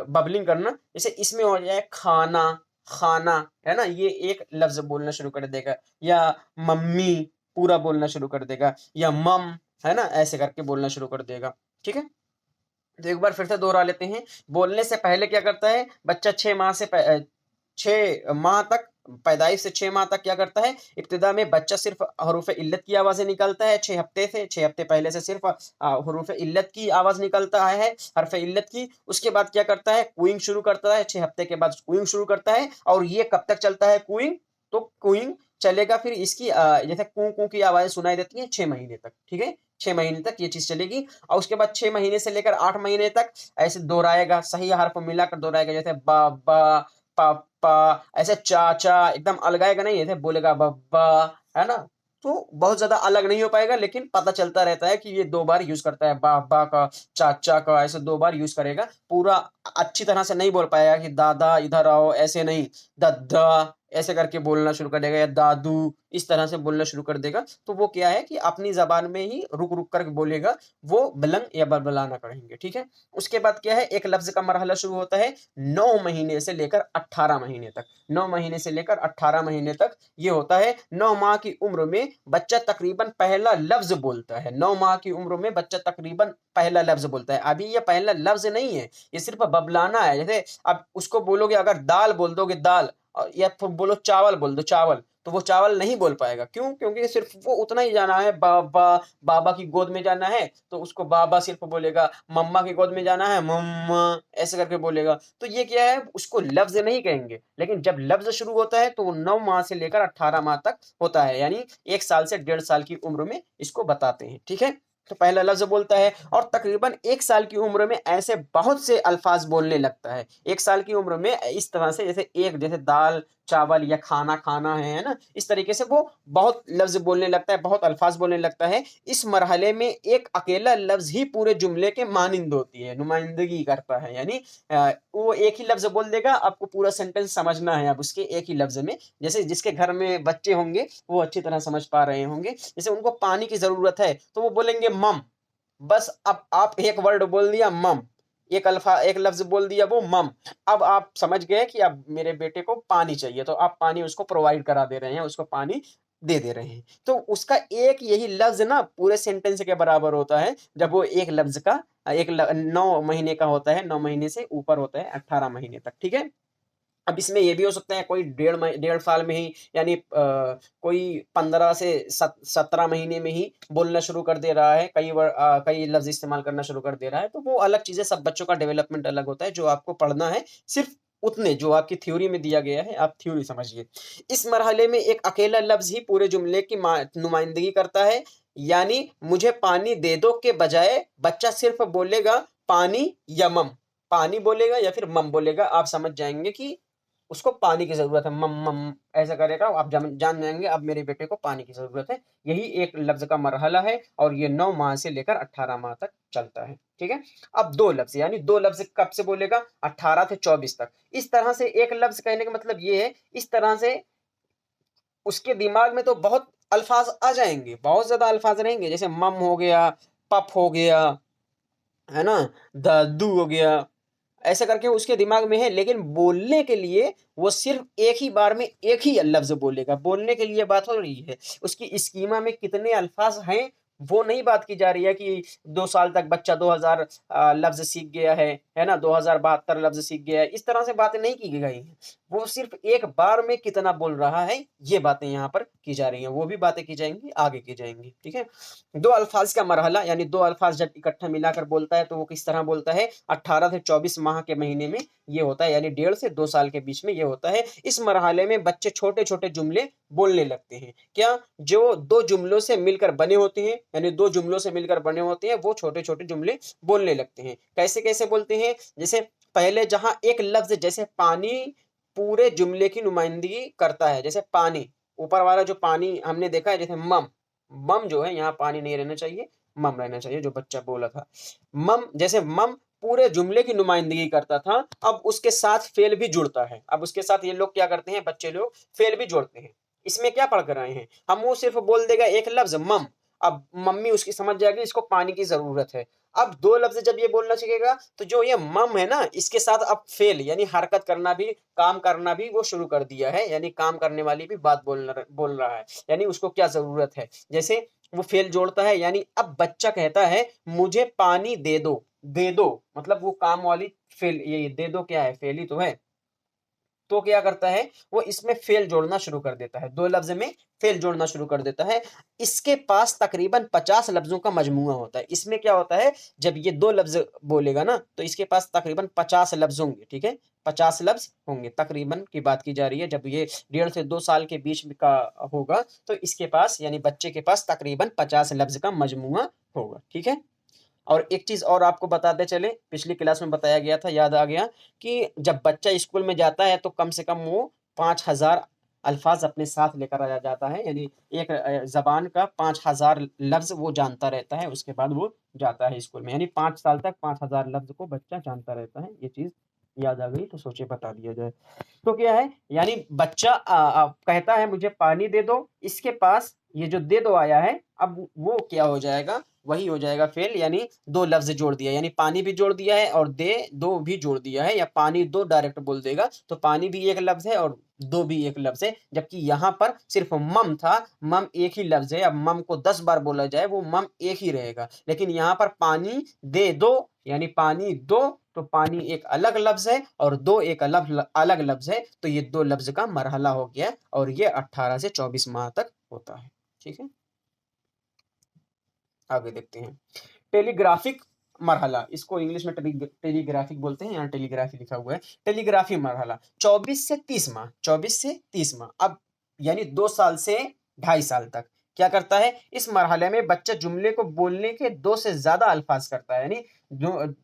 बबलिंग करना। जैसे इसमें हो जाए खाना, खाना, है ना? ये एक लफ्ज बोलना शुरू कर देगा। या मम्मी पूरा बोलना शुरू कर देगा, या मम, है ना? ऐसे करके बोलना शुरू कर देगा। ठीक है? तो एक बार फिर से दोहरा लेते हैं। बोलने से पहले क्या करता है बच्चा, 6 माह तक, पैदाइश से 6 माह तक क्या करता है, इब्तिदा में बच्चा सिर्फ हरूफ इल्लत की आवाजें निकालता है। 6 हफ्ते से, 6 हफ्ते पहले से सिर्फ हरूफ इल्लत की आवाज निकलता है, हरफ इल्लत की। उसके बाद क्या करता है, कुइंग शुरू करता है। 6 हफ्ते के बाद कुइंग शुरू करता है। और ये कब तक चलता है कुइंग, तो कुइंग चलेगा फिर इसकी जैसे कू कू की आवाजें सुनाई देती हैं 6 महीने तक, ठीक है। 6 महीने तक ये चीज चलेगी। और उसके बाद 6 महीने से लेकर 8 महीने तक ऐसे दोहराएगा, सही हर्फ मिलाकर दोहराएगा, जैसे बाबा, पापा, ऐसे चाचा, एकदम अलगाएगा नहीं, ऐसे बोलेगा बब्बा, है ना। तो बहुत ज्यादा अलग नहीं हो पाएगा, लेकिन पता चलता रहता है कि ये 2 बार यूज करता है, बाबा का, चाचा का, ऐसे 2 बार यूज करेगा। पूरा अच्छी तरह से नहीं बोल पाएगा कि दादा इधर आओ, ऐसे नहीं, दद्दा ऐसे करके बोलना शुरू कर देगा, या दादू इस तरह से बोलना शुरू कर देगा। तो वो क्या है कि अपनी जबान में ही रुक रुक कर बोलेगा, वो बुलंद या बलबलाना करेंगे, ठीक है। उसके बाद क्या है, एक लफ्ज का मरहला शुरू होता है 9 महीने से लेकर 18 महीने तक। 9 महीने से लेकर 18 महीने तक ये होता है। 9 माह की उम्र में बच्चा तकरीबन पहला लफ्ज बोलता है। 9 माह की उम्र में बच्चा तकरीबन पहला लफ्ज बोलता है। अभी ये पहला लफ्ज नहीं है, ये सिर्फ बबलाना है। जैसे अब उसको बोलोगे, अगर दाल बोल दोगे दाल, या फिर बोलो चावल बोल दो चावल, तो वो चावल नहीं बोल पाएगा। क्यों? क्योंकि सिर्फ वो उतना ही जाना है, बाबा, बाबा की गोद में जाना है तो उसको बाबा सिर्फ बोलेगा, मम्मा की गोद में जाना है मम्मा ऐसे करके बोलेगा। तो ये क्या है, उसको लफ्ज नहीं कहेंगे। लेकिन जब लफ्ज शुरू होता है तो वो 9 माह से लेकर 18 माह तक होता है, यानी 1 साल से 1.5 साल की उम्र में इसको बताते हैं, ठीक है। तो पहला लफ्ज बोलता है, और तकरीबन 1 साल की उम्र में ऐसे बहुत से अल्फाज बोलने लगता है। 1 साल की उम्र में इस तरह से, जैसे दाल, चावल, या खाना खाना है ना, इस तरीके से वो बहुत लफ्ज बोलने लगता है, बहुत अल्फाज बोलने लगता है। इस मरहले में एक अकेला लफ्ज ही पूरे जुमले के मानिंद होती है, नुमाइंदगी करता है। यानी वो एक ही लफ्ज बोल देगा, आपको पूरा सेंटेंस समझना है अब उसके एक ही लफ्ज में। जैसे जिसके घर में बच्चे होंगे वो अच्छी तरह समझ पा रहे होंगे। जैसे उनको पानी की जरूरत है तो वो बोलेंगे मम। बस अब आप एक वर्ड बोल दिया मम, एक लफ्ज बोल दिया वो मम। अब आप समझ गए कि अब मेरे बेटे को पानी चाहिए, तो आप पानी उसको प्रोवाइड करा दे रहे हैं, उसको पानी दे दे रहे हैं। तो उसका एक यही लफ्ज ना पूरे सेंटेंस के बराबर होता है, जब वो एक लफ्ज का 9 महीने का होता है, 9 महीने से ऊपर होता है 18 महीने तक, ठीक है। अब इसमें ये भी हो सकता है कोई 1.5 साल में ही, यानी कोई 15 से 17 महीने में ही बोलना शुरू कर दे रहा है, कई लफ्ज इस्तेमाल करना शुरू कर दे रहा है। तो वो अलग चीजें, सब बच्चों का डेवलपमेंट अलग होता है। जो आपको पढ़ना है सिर्फ उतने जो आपकी थ्योरी में दिया गया है, आप थ्योरी समझिए। इस मरहले में एक अकेला लफ्ज ही पूरे जुमले की नुमाइंदगी करता है। यानी मुझे पानी दे दो के बजाय बच्चा सिर्फ बोलेगा पानी या मम। पानी बोलेगा या फिर मम बोलेगा, आप समझ जाएंगे कि उसको पानी की ज़रूरत है, मम मम ऐसा करेगा, आप जान जाएंगे अब मेरे बेटे को पानी की ज़रूरत है। यही एक लफ्ज़ का मरहला है, और ये 9 माह से लेकर 18 माह तक चलता है, ठीक है। अब 2 लफ्ज़, यानी 2 लफ्ज़ कब से बोलेगा, 18 से 24 तक। इस तरह से एक लफ्ज़ कहने का मतलब ये है, इस तरह से उसके दिमाग में तो बहुत अल्फाज आ जाएंगे, बहुत ज़्यादा अल्फाज रहेंगे। जैसे मम हो गया, पप हो गया, है ना, दादू हो गया, ऐसा करके उसके दिमाग में है। लेकिन बोलने के लिए वो सिर्फ एक ही बार में एक ही लफ्ज बोलेगा। बोलने के लिए बात हो रही है, उसकी स्कीमा में कितने अल्फाज हैं वो नहीं बात की जा रही है कि 2 साल तक बच्चा 2000 लफ्ज सीख गया है ना, 2072 लफ्ज सीख गया है। इस तरह से बातें नहीं की गई हैं। वो सिर्फ एक बार में कितना बोल रहा है, ये बातें यहाँ पर की जा रही हैं। वो भी बातें की जाएंगी, आगे की जाएंगी, ठीक है। 2 अल्फाज का मरहला, यानी 2 अल्फाज जब इकट्ठा मिलाकर बोलता है तो वो किस तरह बोलता है, 18 से 24 माह के महीने में ये होता है, यानी 1.5 से 2 साल के बीच में ये होता है। इस मरहले में बच्चे छोटे छोटे जुमले बोलने लगते हैं। क्या? जो 2 जुमलों से मिलकर बने होते हैं, यानी 2 जुमलों से मिलकर बने होते हैं, वो छोटे छोटे जुमले बोलने लगते हैं। कैसे कैसे बोलते हैं? जैसे पहले जहां एक लफ्ज जैसे पानी पूरे जुमले की नुमाइंदगी करता है, जैसे पानी, ऊपर वाला जो पानी हमने देखा है, जैसे मम, मम जो है यहाँ पानी नहीं रहना चाहिए, मम रहना चाहिए, जो बच्चा बोला था मम। जैसे मम पूरे जुमले की नुमाइंदगी करता था, अब उसके साथ फेल भी जुड़ता है। अब उसके साथ ये लोग क्या करते हैं, बच्चे लोग फेल भी जोड़ते हैं। इसमें क्या पढ़ कर रहे हैं हम, वो सिर्फ बोल देगा एक लफ्ज मम, अब मम्मी उसकी समझ जाएगी इसको पानी की जरूरत है। अब 2 लफ्ज जब ये बोलना सीखेगा तो जो ये मम है ना, इसके साथ अब फेल, यानी हरकत करना भी, काम करना भी वो शुरू कर दिया है, यानी काम करने वाली भी बात बोल रहा है, यानी उसको क्या जरूरत है। जैसे वो फेल जोड़ता है, यानी अब बच्चा कहता है मुझे पानी दे दो। दे दो, मतलब वो काम वाली फेल, ये दे दो क्या है, फेल ही तो है। तो क्या करता है, वो इसमें फेल जोड़ना शुरू कर देता है, दो लफ्ज में फेल जोड़ना शुरू कर देता है। इसके पास तकरीबन 50 लफ्जों का मजमूआ होता है। इसमें क्या होता है, जब ये दो लफ्ज बोलेगा ना तो इसके पास तकरीबन 50 लफ्ज होंगे, ठीक है, 50 लफ्ज होंगे, तकरीबन की बात की जा रही है। जब ये 1.5 से 2 साल के बीच में का होगा तो इसके पास यानी बच्चे के पास तकरीबन 50 लफ्ज का मजमूआ होगा, ठीक है। और एक चीज और आपको बताते चले, पिछली क्लास में बताया गया था, याद आ गया, कि जब बच्चा स्कूल में जाता है तो कम से कम वो 5,000 अल्फाज अपने साथ लेकर आ जाता है, यानी एक जबान का 5,000 लफ्ज वो जानता रहता है, उसके बाद वो जाता है स्कूल में, यानी 5 साल तक 5,000 लफ्ज को बच्चा जानता रहता है। ये चीज याद आ गई तो सोचे बता दिया जाए। तो क्या है, यानी बच्चा कहता है मुझे पानी दे दो, इसके पास ये जो दे दो आया है, अब वो क्या हो जाएगा, वही हो जाएगा फेल, यानी दो लफ्ज जोड़ दिया, यानी पानी भी जोड़ दिया है और दे दो भी जोड़ दिया है, या पानी दो डायरेक्ट बोल देगा तो पानी भी एक लफ्ज है और दो भी एक लफ्ज है। जबकि यहाँ पर सिर्फ मम था, मम एक ही लफ्ज है, अब मम को 10 बार बोला जाए वो मम एक ही रहेगा, लेकिन यहाँ पर पानी दे दो यानी पानी दो, तो पानी एक अलग लफ्ज है और दो एक अलग अलग लफ्ज है, तो ये दो लफ्ज का मरहला हो गया और ये 18 से 24 माह तक होता है, ठीक है। आगे देखते हैं टेलीग्राफिक मरहला, इसको इंग्लिश में टेलीग्राफिक बोलते हैं, यहाँ टेलीग्राफी लिखा हुआ है। टेलीग्राफी मरहला 24 से 30 माह, 24 से 30 माह, अब यानी 2 साल से 2.5 साल तक क्या करता है, इस मरहले में बच्चा जुमले को बोलने के 2 से ज्यादा अल्फाज करता है, यानी जो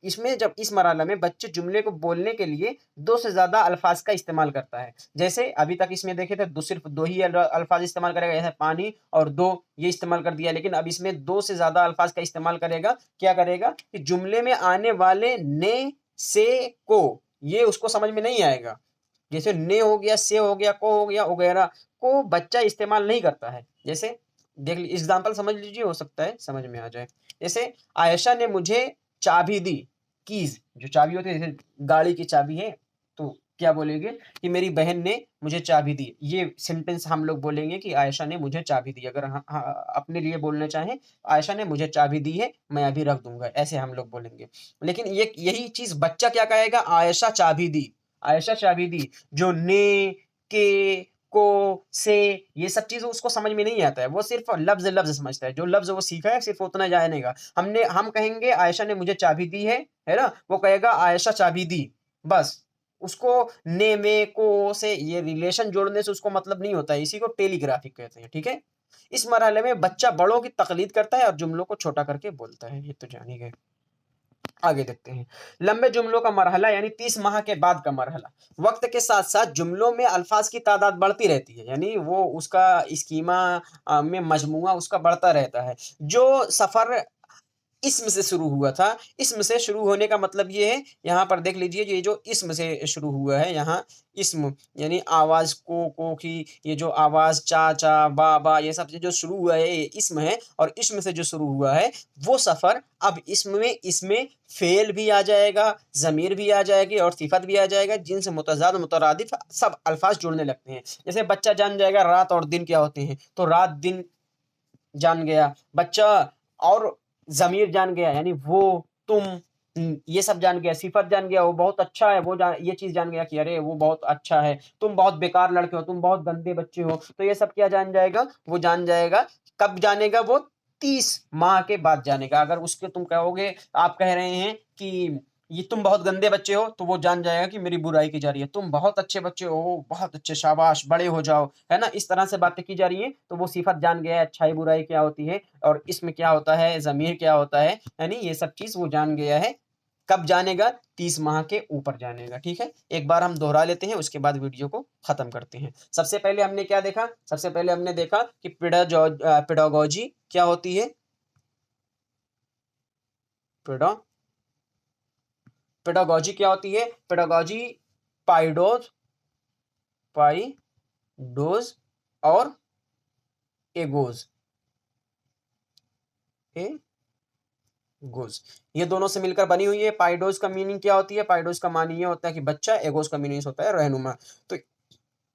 इसमें जब इस मरहले में बच्चे जुमले को बोलने के लिए 2 से ज्यादा अल्फाज का इस्तेमाल करता है। जैसे अभी तक इसमें देखे थे सिर्फ दो ही अल्फाज इस्तेमाल करेगा, जैसे पानी और दो, ये इस्तेमाल कर दिया, लेकिन अब इसमें 2 से ज्यादा अल्फाज का इस्तेमाल करेगा। क्या करेगा कि जुमले में आने वाले ने, से, को, ये उसको समझ में नहीं आएगा। जैसे ने हो गया, से हो गया, को हो गया वगैरह, को बच्चा इस्तेमाल नहीं करता है। जैसे देख लीजिए, एग्जाम्पल समझ लीजिए, हो सकता है समझ में आ जाए। जैसे आयशा ने मुझे चाबी दी, कीज जो चाबी होती है, जैसे गाड़ी की चाबी है, तो क्या बोलेंगे कि मेरी बहन ने मुझे चाबी दी, ये सेंटेंस हम लोग बोलेंगे कि आयशा ने मुझे चाबी दी। अगर अपने लिए बोलना चाहें, आयशा ने मुझे चाबी दी है, मैं अभी रख दूंगा, ऐसे हम लोग बोलेंगे। लेकिन ये यही चीज बच्चा क्या कहेगा, आयशा चाबी दी, आयशा चाबी दी, जो ने, के, को, से, ये सब चीज उसको समझ में नहीं आता है, वो सिर्फ लफ्ज लफ्ज समझता है, जो लफ्ज वो सीखा है सिर्फ उतना जानेगा। हम कहेंगे आयशा ने मुझे चाबी दी है ना, वो कहेगा आयशा चाबी दी, बस। उसको ने, में, को से ये रिलेशन जोड़ने से उसको मतलब नहीं होता है, इसी को टेलीग्राफिक कहते हैं, ठीक है। इस मरहले में बच्चा बड़ों की तकलीद करता है और जुमलों को छोटा करके बोलता है, ये तो जान ही गए। आगे देखते हैं लंबे जुमलों का मरहला, यानी 30 माह के बाद का मरहला। वक्त के साथ साथ जुमलों में अल्फाज की तादाद बढ़ती रहती है, यानी वो उसका स्कीमा में मजमुआ उसका बढ़ता रहता है। जो सफर इस्म से शुरू हुआ था, इस्म से शुरू होने का मतलब ये है, यहाँ पर देख लीजिए, ये जो इस्म से शुरू हुआ है, यहाँ इस्म यानी आवाज को की, ये जो आवाज चा चा बा बा, ये सब से जो शुरू हुआ है ये इस्म है, और इस्म से जो शुरू हुआ है वो सफर अब इसमें फेल भी आ जाएगा, जमीर भी आ जाएगी और सिफत भी आ जाएगा, जिनसे मुतजाद मुतरादिफ सब अल्फाज जुड़ने लगते हैं। जैसे बच्चा जान जाएगा रात और दिन क्या होते हैं, तो रात दिन जान गया बच्चा, और जमीर जान गया यानी वो, तुम, ये सब जान गया, सिफत जान गया, वो बहुत अच्छा है, वो जान, ये चीज जान गया कि अरे वो बहुत अच्छा है, तुम बहुत बेकार लड़के हो, तुम बहुत गंदे बच्चे हो, तो ये सब क्या जान जाएगा, वो जान जाएगा। कब जानेगा वो, 30 माह के बाद जानेगा। अगर उसके तुम कहोगे, आप कह रहे हैं कि ये तुम बहुत गंदे बच्चे हो, तो वो जान जाएगा कि मेरी बुराई की जा रही है, तुम बहुत अच्छे बच्चे हो, बहुत अच्छे, शाबाश, बड़े हो जाओ, है ना, इस तरह से बातें की जा रही है, तो वो सिफत जान गया है, अच्छाई बुराई क्या होती है और इसमें क्या होता है, जमीर क्या होता है, यानी ये सब चीज वो जान गया है। कब जानेगा, 30 माह के ऊपर जानेगा, ठीक है। एक बार हम दोहरा लेते हैं, उसके बाद वीडियो को खत्म करते हैं। सबसे पहले हमने क्या देखा, सबसे पहले हमने देखा कि पेडागोजी क्या होती है, पेडा पेडागोजी क्या होती है, पेडागोजी पाइडोज, पाइडोज और एगोज, एगोज, ये दोनों से मिलकर बनी हुई है। पाइडोज का मीनिंग क्या होती है, पाइडोज का मानी ये होता है कि बच्चा, एगोज का मीनिंग होता है रहनुमा। तो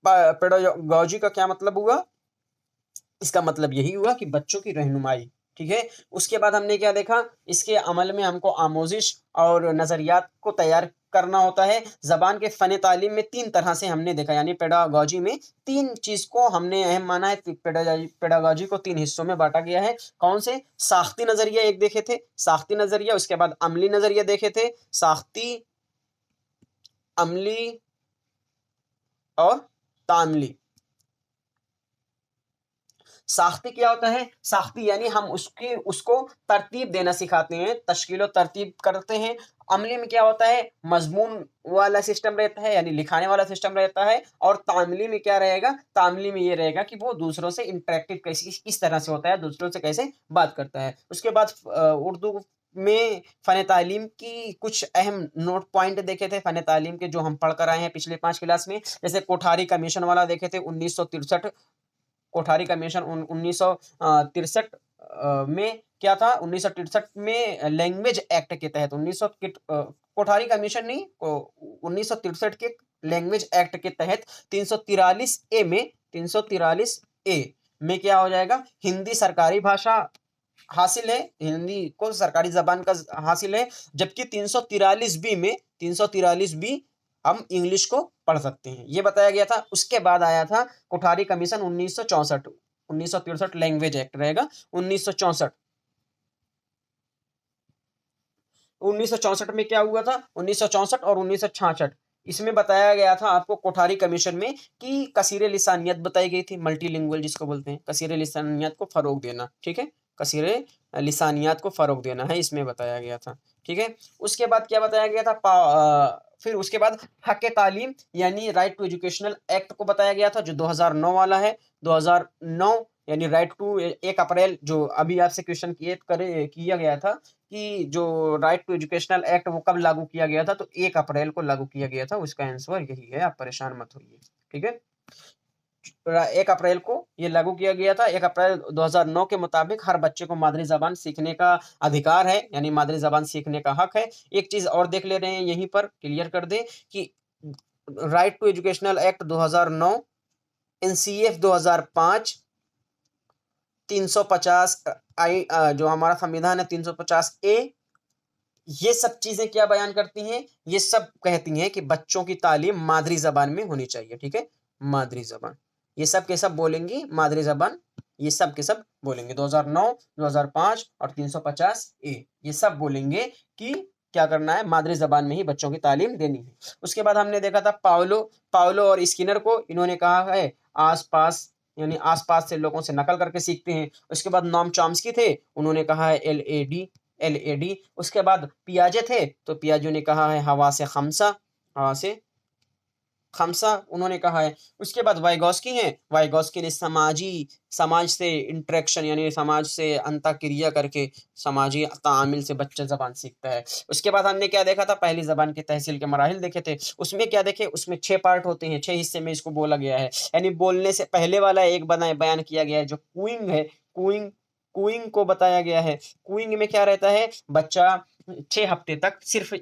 पेडागोजी का क्या मतलब हुआ, इसका मतलब यही हुआ कि बच्चों की रहनुमाई, ठीक है। उसके बाद हमने क्या देखा, इसके अमल में हमको आमोजिश और नज़रियात को तैयार करना होता है। ज़बान के फ़न तालीम में 3 तरह से हमने देखा, यानी पेडागॉजी में 3 चीज़ को हमने अहम माना है। पेडागॉजी को 3 हिस्सों में बाँटा गया है। कौन से? साख़्ती नज़रिया एक देखे थे, साख़्ती नज़रिया, उसके बाद अमली नज़रिया देखे थे, साख़्ती, अमली और तामली। साख्ती क्या होता है? साख्ती यानी हम उसको तरतीब देना सिखाते हैं, तश्कील और तरतीब करते हैं। अमली में क्या होता है? मजमून वाला सिस्टम रहता है, यानी लिखाने वाला सिस्टम रहता है। और तामली में क्या रहेगा? तामली में ये रहेगा कि वो दूसरों से इंटरेक्टिव कैसे, किस तरह से होता है, दूसरों से कैसे बात करता है। उसके बाद उर्दू में फ़न तालीम की कुछ अहम नोट पॉइंट देखे थे फ़न तालीम के, जो हम पढ़ कर आए हैं पिछले 5 क्लास में। जैसे कोठारी कमीशन वाला देखे थे 1963, कोठारी कमीशन 1963 में क्या था? 1963 में लैंग्वेज एक्ट के तहत 1900 कोठारी कमीशन नहीं, 1963 के लैंग्वेज एक्ट के तहत 343 ए में, 343 ए में क्या हो जाएगा? हिंदी सरकारी भाषा हासिल है, हिंदी को सरकारी जबान का हासिल है। जबकि 343 बी में, 343 बी हम इंग्लिश को पढ़ सकते हैं, ये बताया गया था। उसके बाद आया था कोठारी कमीशन 1964, 1963 लैंग्वेज एक्ट रहेगा 1964। 1964 में क्या हुआ था? 1964 और 1966 इसमें बताया गया था आपको कोठारी कमीशन में कि कसीरे लिसानियत बताई गई थी, मल्टीलिंगुअल जिसको बोलते हैं, कसीरे लिसानियत को फरोग देना। ठीक है, कसीरे लिसानियत को फरोग देना है, इसमें बताया गया था। ठीक है। उसके बाद क्या बताया गया था? फिर उसके बाद हक तालीम यानी राइट टू एजुकेशनल एक्ट को बताया गया था, जो 2009 वाला है। 2009 यानी राइट टू 1 अप्रैल, जो अभी आपसे क्वेश्चन किया गया था कि जो राइट टू एजुकेशनल एक्ट वो कब लागू किया गया था, तो 1 अप्रैल को लागू किया गया था। उसका आंसर यही है, आप परेशान मत होइए। ठीक है, 1 अप्रैल को ये लागू किया गया था। 1 अप्रैल 2009 के मुताबिक हर बच्चे को मादरी जबान सीखने का अधिकार है, यानी मादरी जबान सीखने का हक है। एक चीज और देख ले रहे हैं, यहीं पर क्लियर कर दे कि right to educational act 2009, NCF 2005, 350 जो हमारा संविधान है 350 ए, ये सब चीजें क्या बयान करती हैं? ये सब कहती हैं कि बच्चों की तालीम मादरी जबान में होनी चाहिए। ठीक है, मादरी जबान, ये सब के सब बोलेंगी मादरी जबान, ये सब के सब बोलेंगे। 2009, 2005 और 350 ए, ये सब बोलेंगे कि क्या करना है, मादरी जबान में ही बच्चों की तालीम देनी है। उसके बाद हमने देखा था पावलो और स्किनर को, इन्होंने कहा है आसपास, यानी आसपास से लोगों से नकल करके सीखते हैं। उसके बाद नॉम चॉम्स्की थे, उन्होंने कहा है एलएडी। उसके बाद पियाजे थे, तो पियाजो ने कहा है हवा से खमसा, हवा से खमसा उन्होंने कहा है। उसके बाद वाइगॉस्की हैं, वाइगॉस्की ने समाज से इंटरेक्शन, यानी समाज से अंतःक्रिया करके समाजी तामिल से बच्चा जबान सीखता है। उसके बाद हमने क्या देखा था? पहली जबान की तहसील के मराहिल देखे थे। उसमें क्या देखे? उसमें 6 पार्ट होते हैं, 6 हिस्से में इसको बोला गया है। यानी बोलने से पहले वाला एक बयान किया गया है, जो कूइंग है, कूइंग कूइंग को बताया गया है। कूइंग में क्या रहता है? बच्चा 6 हफ्ते तक सिर्फ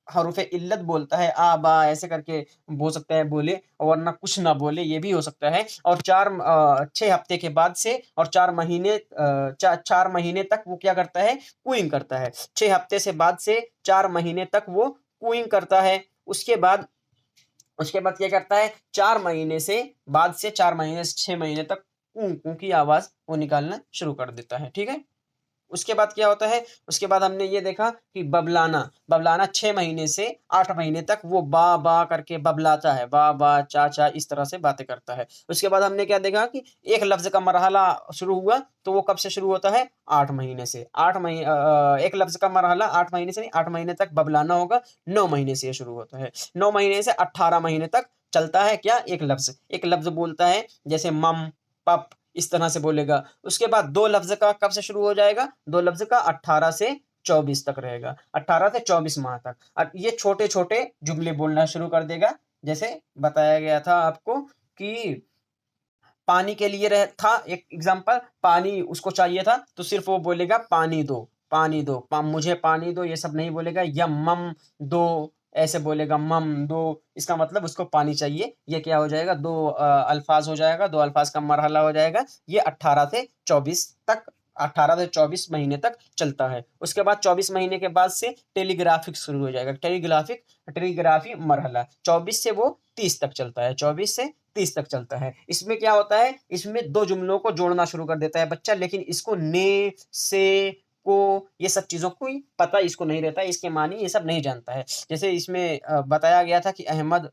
हरूफ इल्लत बोलता है, आ बा ऐसे करके बोल सकता है, बोले, और वरना कुछ ना बोले, ये भी हो सकता है। और 6 हफ्ते के बाद से और 4 महीने तक वो क्या करता है? कूइंग करता है। 6 हफ्ते से बाद से 4 महीने तक वो कूइंग करता है। उसके बाद क्या करता है? 4 महीने से 6 महीने तक कू कू की आवाज वो निकालना शुरू कर देता है। ठीक है। उसके बाद क्या होता है? उसके बाद हमने ये देखा कि बबलाना 6 महीने से 8 महीने तक वो बा बा करके बबलाता है, बा बा चा चा इस तरह से बातें करता है। उसके बाद हमने क्या देखा कि एक लफ्ज का मरहला शुरू हुआ, तो वो कब से शुरू होता है? 8 महीने से। एक लफ्ज का मरहला 8 महीने से नहीं, 8 महीने तक बबलाना होगा, 9 महीने से ये शुरू होता है। 9 महीने से 18 महीने तक चलता है क्या? एक लफ्ज बोलता है, जैसे मम, पप, इस तरह से बोलेगा। उसके बाद 2 लफ्ज का कब से शुरू हो जाएगा? 2 लफ्ज का 18 से 24 तक रहेगा, 18 से 24 माह तक। अब ये छोटे छोटे जुमले बोलना शुरू कर देगा। जैसे बताया गया था आपको कि पानी के लिए था एक एग्जांपल, पानी उसको चाहिए था, तो सिर्फ वो बोलेगा पानी दो, पानी दो, मुझे पानी दो, ये सब नहीं बोलेगा। या मम दो, ऐसे बोलेगा, मम दो, इसका मतलब उसको पानी चाहिए। ये क्या हो जाएगा? 2 अल्फाज हो जाएगा, 2 अल्फाज का मरहला हो जाएगा। ये 18 से 24 तक 18 से 24 महीने तक चलता है। उसके बाद 24 महीने के बाद से टेलीग्राफिक शुरू हो जाएगा। टेलीग्राफी मरहला 24 से वो 30 तक चलता है। 24 से 30 तक चलता है। इसमें क्या होता है, इसमें दो जुमलों को जोड़ना शुरू कर देता है बच्चा, लेकिन इसको ने, से, को, ये सब चीज़ों को ही पता इसको नहीं रहता है, इसके मानी ये सब नहीं जानता है। जैसे इसमें बताया गया था कि अहमद,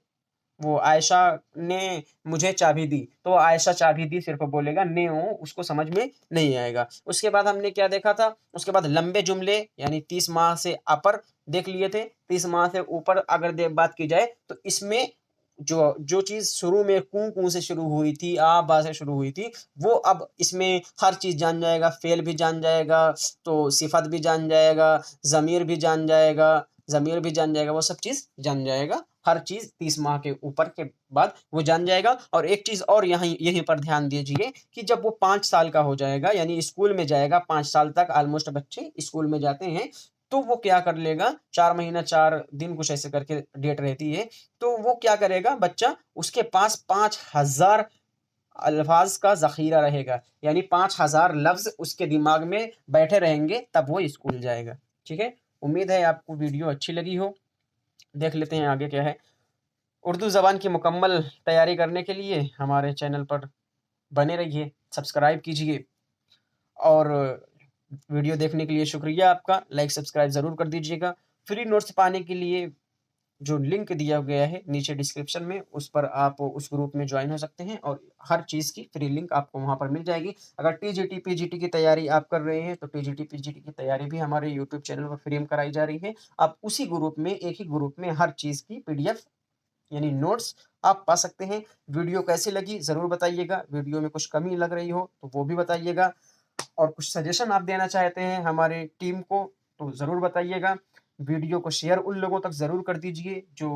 वो आयशा ने मुझे चाबी दी, तो वो आयशा चाबी दी सिर्फ बोलेगा, ने हो उसको समझ में नहीं आएगा। उसके बाद हमने क्या देखा था, उसके बाद लंबे जुमले यानी 30 माह से अपर देख लिए थे। 30 माह से ऊपर अगर बात की जाए तो इसमें जो जो चीज़ शुरू में कू कू से शुरू हुई थी, आ बा से शुरू हुई थी, वो अब इसमें हर चीज़ जान जाएगा। फेल भी जान जाएगा, तो सिफत भी जान जाएगा, ज़मीर भी जान जाएगा, वो सब चीज़ जान जाएगा। हर चीज़ 30 माह के ऊपर के बाद वो जान जाएगा। और एक चीज़ और यहाँ यहीं पर ध्यान दीजिए कि जब वो 5 साल का हो जाएगा यानी स्कूल में जाएगा, 5 साल तक ऑलमोस्ट बच्चे स्कूल में जाते हैं, तो वो क्या कर लेगा, 4 महीना 4 दिन कुछ ऐसे करके डेट रहती है, तो वो क्या करेगा बच्चा, उसके पास 5000 अल्फाज का ज़ख़ीरा रहेगा, यानी 5000 लफ्ज़ उसके दिमाग में बैठे रहेंगे, तब वो स्कूल जाएगा। ठीक है? उम्मीद है आपको वीडियो अच्छी लगी हो। देख लेते हैं आगे क्या है। उर्दू ज़बान की मुकम्मल तैयारी करने के लिए हमारे चैनल पर बने रहिए, सब्सक्राइब कीजिए, और वीडियो देखने के लिए शुक्रिया आपका। लाइक सब्सक्राइब ज़रूर कर दीजिएगा। फ्री नोट्स पाने के लिए जो लिंक दिया गया है नीचे डिस्क्रिप्शन में, उस पर आप उस ग्रुप में ज्वाइन हो सकते हैं और हर चीज़ की फ्री लिंक आपको वहाँ पर मिल जाएगी। अगर टीजीटी पीजीटी की तैयारी आप कर रहे हैं तो टीजीटी पीजीटी की तैयारी भी हमारे यूट्यूब चैनल पर फ्री में कराई जा रही है। आप उसी ग्रुप में, एक ही ग्रुप में हर चीज़ की पीडीएफ यानी नोट्स आप पा सकते हैं। वीडियो कैसी लगी ज़रूर बताइएगा। वीडियो में कुछ कमी लग रही हो तो वो भी बताइएगा, और कुछ सजेशन आप देना चाहते हैं हमारे टीम को तो ज़रूर बताइएगा। वीडियो को शेयर उन लोगों तक ज़रूर कर दीजिए जो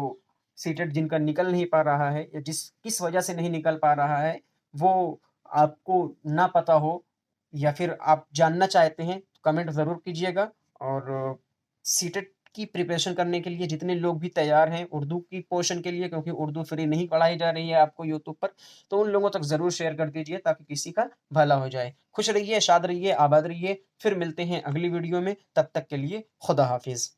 सीटेट जिनका निकल नहीं पा रहा है, या किस वजह से नहीं निकल पा रहा है वो आपको ना पता हो, या फिर आप जानना चाहते हैं, तो कमेंट ज़रूर कीजिएगा। और सीटेट की प्रिपरेशन करने के लिए जितने लोग भी तैयार हैं उर्दू की पोर्शन के लिए, क्योंकि उर्दू फ्री नहीं पढ़ाई जा रही है आपको यूट्यूब पर, तो उन लोगों तक ज़रूर शेयर कर दीजिए ताकि किसी का भला हो जाए। खुश रहिए, शाद रहिए, आबाद रहिए। फिर मिलते हैं अगली वीडियो में, तब तक के लिए खुदा हाफिज़।